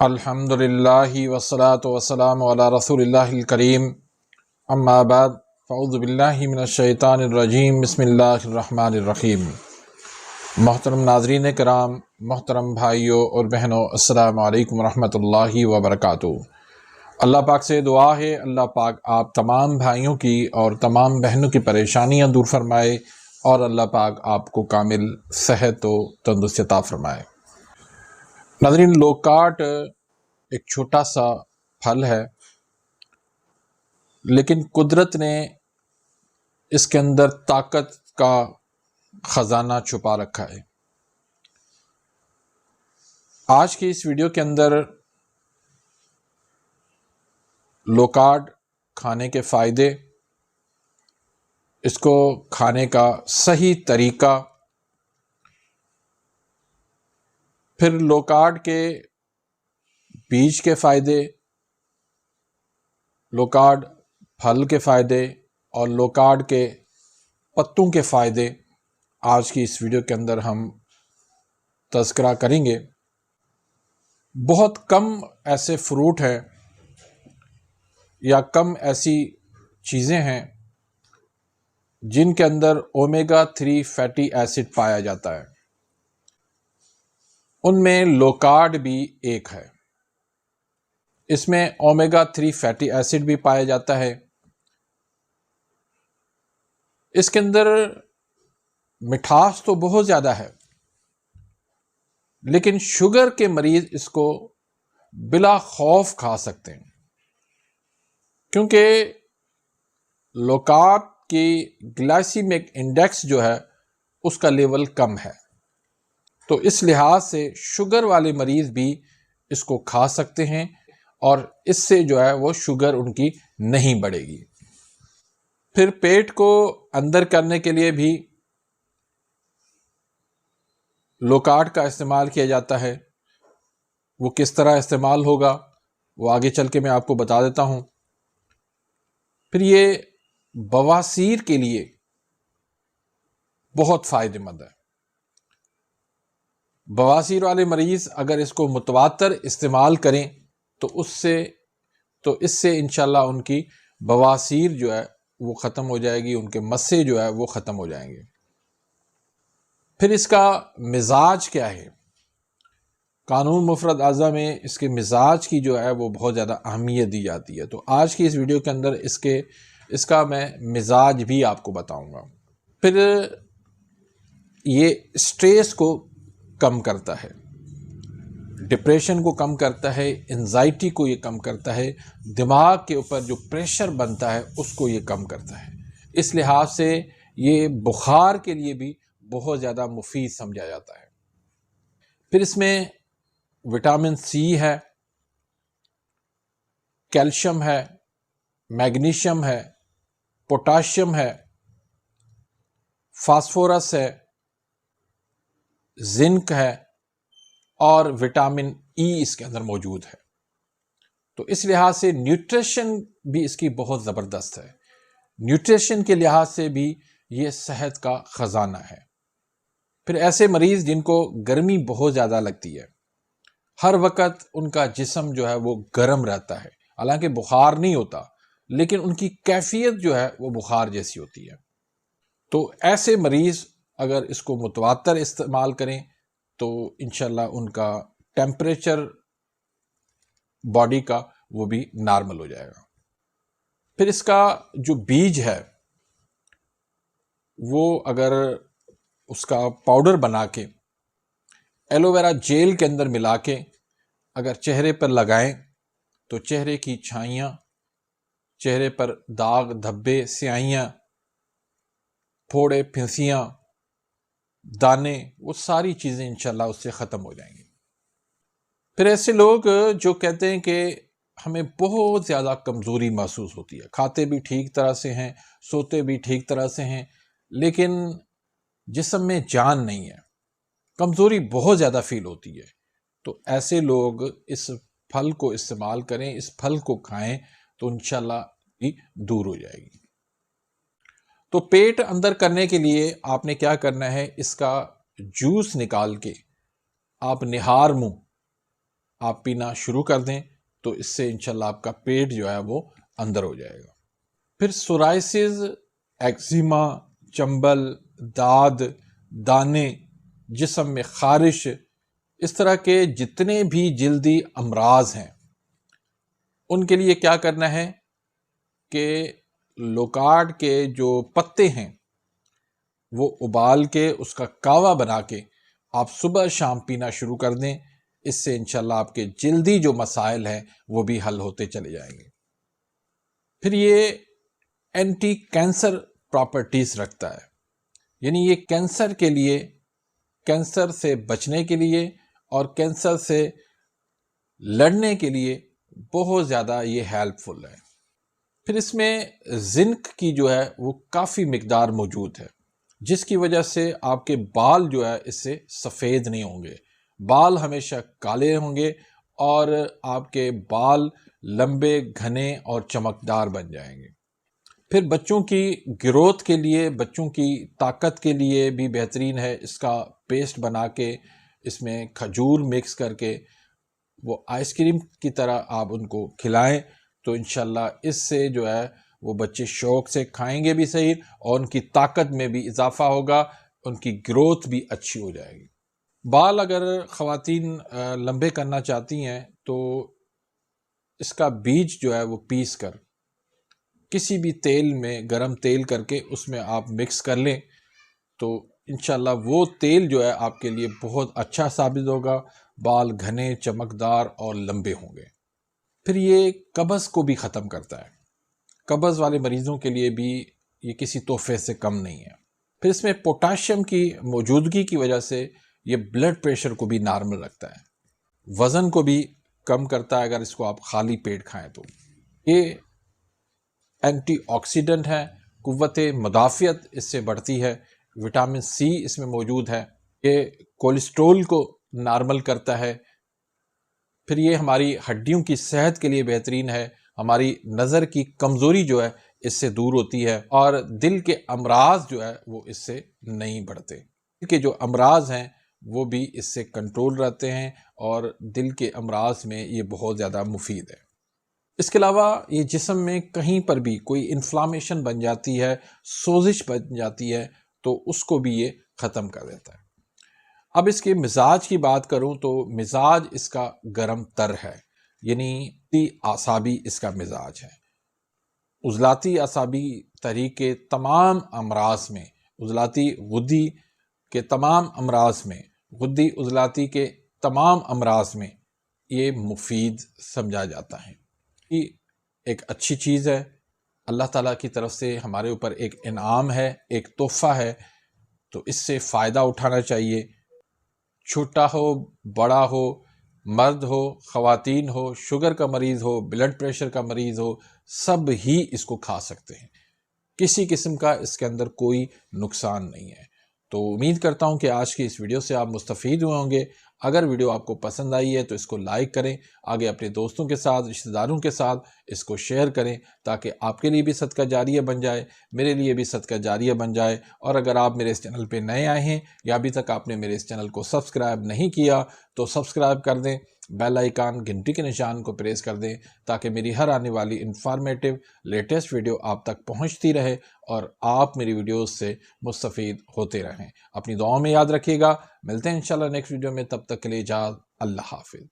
الحمدللہ والصلاة والسلام علی رسول اللہ الکریم اما بعد فاعوذ باللہ من الشیطان الرجیم بسم اللہ الرحمن الرحیم۔ محترم ناظرین کرام، محترم بھائیوں اور بہنوں، السلام علیکم ورحمۃ اللہ وبرکاتہ۔ اللہ پاک سے دعا ہے اللہ پاک آپ تمام بھائیوں کی اور تمام بہنوں کی پریشانیاں دور فرمائے اور اللہ پاک آپ کو کامل صحت و تندرستی عطا فرمائے۔ ناظرین، لوکاٹ ایک چھوٹا سا پھل ہے، لیکن قدرت نے اس کے اندر طاقت کا خزانہ چھپا رکھا ہے۔ آج کی اس ویڈیو کے اندر لوکاٹ کھانے کے فائدے، اس کو کھانے کا صحیح طریقہ، پھر لوکاٹ کے بیج کے فائدے، لوکاٹ پھل کے فائدے اور لوکاٹ کے پتوں کے فائدے آج کی اس ویڈیو کے اندر ہم تذکرہ کریں گے۔ بہت کم ایسے فروٹ ہیں یا کم ایسی چیزیں ہیں جن کے اندر اومیگا 3 فیٹی ایسڈ پایا جاتا ہے، ان میں لوکاٹ بھی ایک ہے۔ اس میں اومیگا 3 فیٹی ایسڈ بھی پایا جاتا ہے۔ اس کے اندر مٹھاس تو بہت زیادہ ہے، لیکن شوگر کے مریض اس کو بلا خوف کھا سکتے ہیں، کیونکہ لوکاٹ کی گلائسیمک انڈیکس جو ہے اس کا لیول کم ہے، تو اس لحاظ سے شوگر والے مریض بھی اس کو کھا سکتے ہیں اور اس سے جو ہے وہ شوگر ان کی نہیں بڑھے گی۔ پھر پیٹ کو اندر کرنے کے لیے بھی لوکاٹ کا استعمال کیا جاتا ہے۔ وہ کس طرح استعمال ہوگا وہ آگے چل کے میں آپ کو بتا دیتا ہوں۔ پھر یہ بواسیر کے لیے بہت فائدہ مند ہے۔ بواسیر والے مریض اگر اس کو متواتر استعمال کریں تو اس سے انشاءاللہ ان کی بواسیر جو ہے وہ ختم ہو جائے گی، ان کے مسے جو ہے وہ ختم ہو جائیں گے۔ پھر اس کا مزاج کیا ہے؟ قانون مفرد اعضاء میں اس کے مزاج کی جو ہے وہ بہت زیادہ اہمیت دی جاتی ہے، تو آج کی اس ویڈیو کے اندر اس کا میں مزاج بھی آپ کو بتاؤں گا۔ پھر یہ سٹریس کو کم کرتا ہے، ڈپریشن کو کم کرتا ہے، انزائٹی کو یہ کم کرتا ہے، دماغ کے اوپر جو پریشر بنتا ہے اس کو یہ کم کرتا ہے۔ اس لحاظ سے یہ بخار کے لیے بھی بہت زیادہ مفید سمجھا جاتا ہے۔ پھر اس میں وٹامن سی ہے، کیلشیم ہے، میگنیشیم ہے، پوٹاشیم ہے، فاسفورس ہے، زنک ہے اور وٹامن ای اس کے اندر موجود ہے۔ تو اس لحاظ سے نیوٹریشن بھی اس کی بہت زبردست ہے۔ نیوٹریشن کے لحاظ سے بھی یہ صحت کا خزانہ ہے۔ پھر ایسے مریض جن کو گرمی بہت زیادہ لگتی ہے، ہر وقت ان کا جسم جو ہے وہ گرم رہتا ہے، حالانکہ بخار نہیں ہوتا لیکن ان کی کیفیت جو ہے وہ بخار جیسی ہوتی ہے، تو ایسے مریض اگر اس کو متواتر استعمال کریں تو انشاءاللہ ان کا ٹیمپریچر باڈی کا وہ بھی نارمل ہو جائے گا۔ پھر اس کا جو بیج ہے وہ اگر اس کا پاؤڈر بنا کے ایلو ویرا جیل کے اندر ملا کے اگر چہرے پر لگائیں تو چہرے کی چھائیاں، چہرے پر داغ دھبے سیاہیاں، پھوڑے پھنسیاں، دانے، وہ ساری چیزیں انشاءاللہ اس سے ختم ہو جائیں گی۔ پھر ایسے لوگ جو کہتے ہیں کہ ہمیں بہت زیادہ کمزوری محسوس ہوتی ہے، کھاتے بھی ٹھیک طرح سے ہیں، سوتے بھی ٹھیک طرح سے ہیں، لیکن جسم میں جان نہیں ہے، کمزوری بہت زیادہ فیل ہوتی ہے، تو ایسے لوگ اس پھل کو استعمال کریں، اس پھل کو کھائیں تو انشاءاللہ بھی دور ہو جائے گی۔ تو پیٹ اندر کرنے کے لیے آپ نے کیا کرنا ہے، اس کا جوس نکال کے آپ نہار منہ آپ پینا شروع کر دیں تو اس سے انشاءاللہ آپ کا پیٹ جو ہے وہ اندر ہو جائے گا۔ پھر سورائسز، ایکزیما، چنبل، داد، دانے، جسم میں خارش، اس طرح کے جتنے بھی جلدی امراض ہیں ان کے لیے کیا کرنا ہے کہ لوکارڈ کے جو پتے ہیں وہ ابال کے اس کا کاوا بنا کے آپ صبح شام پینا شروع کر دیں، اس سے انشاءاللہ آپ کے جلدی جو مسائل ہیں وہ بھی حل ہوتے چلے جائیں گے۔ پھر یہ اینٹی کینسر پراپرٹیز رکھتا ہے، یعنی یہ کینسر کے لیے، کینسر سے بچنے کے لیے اور کینسر سے لڑنے کے لیے بہت زیادہ یہ ہیلپ فل ہے۔ پھر اس میں زنک کی جو ہے وہ کافی مقدار موجود ہے، جس کی وجہ سے آپ کے بال جو ہے اس سے سفید نہیں ہوں گے، بال ہمیشہ کالے ہوں گے اور آپ کے بال لمبے، گھنے اور چمکدار بن جائیں گے۔ پھر بچوں کی گروتھ کے لیے، بچوں کی طاقت کے لیے بھی بہترین ہے، اس کا پیسٹ بنا کے اس میں کھجور مکس کر کے وہ آئس کریم کی طرح آپ ان کو کھلائیں تو انشاءاللہ اس سے جو ہے وہ بچے شوق سے کھائیں گے بھی صحیح اور ان کی طاقت میں بھی اضافہ ہوگا، ان کی گروتھ بھی اچھی ہو جائے گی۔ بال اگر خواتین لمبے کرنا چاہتی ہیں تو اس کا بیج جو ہے وہ پیس کر کسی بھی تیل میں، گرم تیل کر کے اس میں آپ مکس کر لیں تو انشاءاللہ وہ تیل جو ہے آپ کے لیے بہت اچھا ثابت ہوگا، بال گھنے، چمکدار اور لمبے ہوں گے۔ پھر یہ قبض کو بھی ختم کرتا ہے، قبض والے مریضوں کے لیے بھی یہ کسی تحفے سے کم نہیں ہے۔ پھر اس میں پوٹاشیم کی موجودگی کی وجہ سے یہ بلڈ پریشر کو بھی نارمل رکھتا ہے، وزن کو بھی کم کرتا ہے اگر اس کو آپ خالی پیٹ کھائیں تو۔ یہ اینٹی آکسیڈنٹ ہے، قوت مدافعت اس سے بڑھتی ہے، وٹامن سی اس میں موجود ہے، یہ کولیسٹرول کو نارمل کرتا ہے۔ پھر یہ ہماری ہڈیوں کی صحت کے لیے بہترین ہے، ہماری نظر کی کمزوری جو ہے اس سے دور ہوتی ہے اور دل کے امراض جو ہے وہ اس سے نہیں بڑھتے۔ دل کے جو امراض ہیں وہ بھی اس سے کنٹرول رہتے ہیں اور دل کے امراض میں یہ بہت زیادہ مفید ہے۔ اس کے علاوہ یہ جسم میں کہیں پر بھی کوئی انفلامیشن بن جاتی ہے، سوزش بن جاتی ہے تو اس کو بھی یہ ختم کر دیتا ہے۔ اب اس کے مزاج کی بات کروں تو مزاج اس کا گرم تر ہے، یعنی اعصابی اس کا مزاج ہے۔ عضلاتی اعصابی تحریک کے تمام امراض میں، عضلاتی غدی کے تمام امراض میں، غدی عضلاتی کے تمام امراض میں یہ مفید سمجھا جاتا ہے۔ یہ ایک اچھی چیز ہے، اللہ تعالیٰ کی طرف سے ہمارے اوپر ایک انعام ہے، ایک تحفہ ہے، تو اس سے فائدہ اٹھانا چاہیے۔ چھوٹا ہو، بڑا ہو، مرد ہو، خواتین ہو، شوگر کا مریض ہو، بلڈ پریشر کا مریض ہو، سب ہی اس کو کھا سکتے ہیں، کسی قسم کا اس کے اندر کوئی نقصان نہیں ہے۔ تو امید کرتا ہوں کہ آج کی اس ویڈیو سے آپ مستفید ہوئے ہوں گے۔ اگر ویڈیو آپ کو پسند آئی ہے تو اس کو لائک کریں، آگے اپنے دوستوں کے ساتھ، رشتہ داروں کے ساتھ اس کو شیئر کریں تاکہ آپ کے لیے بھی صدقہ جاریہ بن جائے، میرے لیے بھی صدقہ جاریہ بن جائے۔ اور اگر آپ میرے اس چینل پہ نئے آئے ہیں یا ابھی تک آپ نے میرے اس چینل کو سبسکرائب نہیں کیا تو سبسکرائب کر دیں، بیل آئیکن گھنٹی کے نشان کو پریس کر دیں تاکہ میری ہر آنے والی انفارمیٹیو لیٹسٹ ویڈیو آپ تک پہنچتی رہے اور آپ میری ویڈیوز سے مستفید ہوتے رہیں۔ اپنی دعاؤں میں یاد رکھیے گا، ملتے ہیں انشاءاللہ نیکسٹ ویڈیو میں، تب تک کے لیے اجازت، اللہ حافظ۔